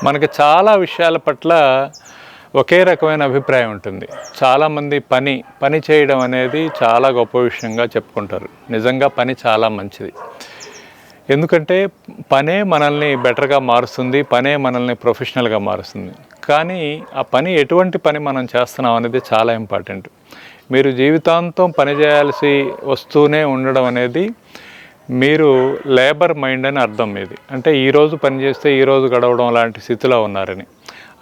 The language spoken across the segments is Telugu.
మనకి చాలా విషయాల పట్ల ఒకే రకమైన అభిప్రాయం ఉంటుంది. చాలామంది పని చేయడం అనేది చాలా గొప్ప విషయంగా చెప్పుకుంటారు. నిజంగా పని చాలా మంచిది. ఎందుకంటే పనే మనల్ని బెటర్గా మారుస్తుంది, పనే మనల్ని ప్రొఫెషనల్గా మారుస్తుంది. కానీ ఆ పని ఎటువంటి పని మనం చేస్తున్నాం అనేది చాలా ఇంపార్టెంట్. మీరు జీవితాంతం పని చేయాల్సి వస్తూనే ఉండడం అనేది మీరు లేబర్ మైండ్ అని అర్థం. మీది అంటే ఈరోజు పని చేస్తే ఈరోజు గడవడం లాంటి స్థితిలో ఉన్నారని.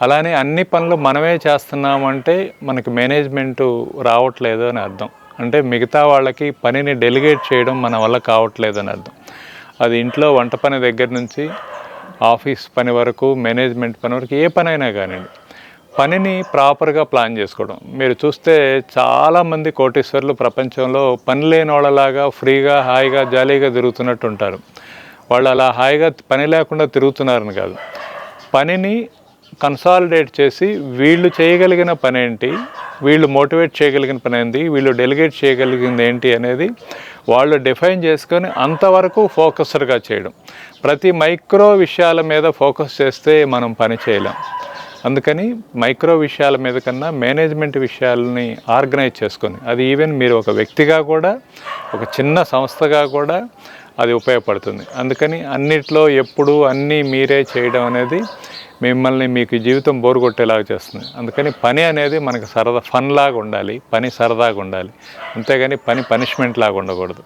అలానే అన్ని పనులు మనమే చేస్తున్నామంటే మనకి మేనేజ్మెంటు రావట్లేదు అని అర్థం. అంటే మిగతా వాళ్ళకి పనిని డెలిగేట్ చేయడం మన వల్ల కావట్లేదు అని అర్థం. అది ఇంట్లో వంట పని దగ్గర నుంచి ఆఫీస్ పని వరకు, మేనేజ్మెంట్ పని వరకు, ఏ పనైనా కానివ్వండి, పనిని ప్రాపర్గా ప్లాన్ చేసుకోవడం. మీరు చూస్తే చాలామంది కోటీశ్వర్లు ప్రపంచంలో పని లేని వాళ్ళలాగా ఫ్రీగా హాయిగా జాలీగా తిరుగుతున్నట్టు ఉంటారు. వాళ్ళు అలా హాయిగా పని లేకుండా తిరుగుతున్నారని కాదు, పనిని కన్సాలిడేట్ చేసి వీళ్ళు చేయగలిగిన పని ఏంటి, వీళ్ళు మోటివేట్ చేయగలిగిన పని ఏంటి, వీళ్ళు డెలిగేట్ చేయగలిగింది ఏంటి అనేది వాళ్ళు డిఫైన్ చేసుకొని అంతవరకు ఫోకస్డ్గా చేయడం. ప్రతి మైక్రో విషయాల మీద ఫోకస్ చేస్తే మనం పని చేయలేం. అందుకని మైక్రో విషయాల మీద కన్నా మేనేజ్మెంట్ విషయాలని ఆర్గనైజ్ చేసుకొని, అది ఈవెన్ మీరు ఒక వ్యక్తిగా కూడా, ఒక చిన్న సంస్థగా కూడా అది ఉపయోగపడుతుంది. అందుకని అన్నిట్లో ఎప్పుడు అన్నీ మీరే చేయడం అనేది మిమ్మల్ని మీకు జీవితం బోరు కొట్టేలాగా చేస్తుంది. అందుకని పని అనేది మనకు ఫన్ లాగా ఉండాలి, పని సరదాగా ఉండాలి, అంతేగాని పని పనిష్మెంట్ లాగా ఉండకూడదు.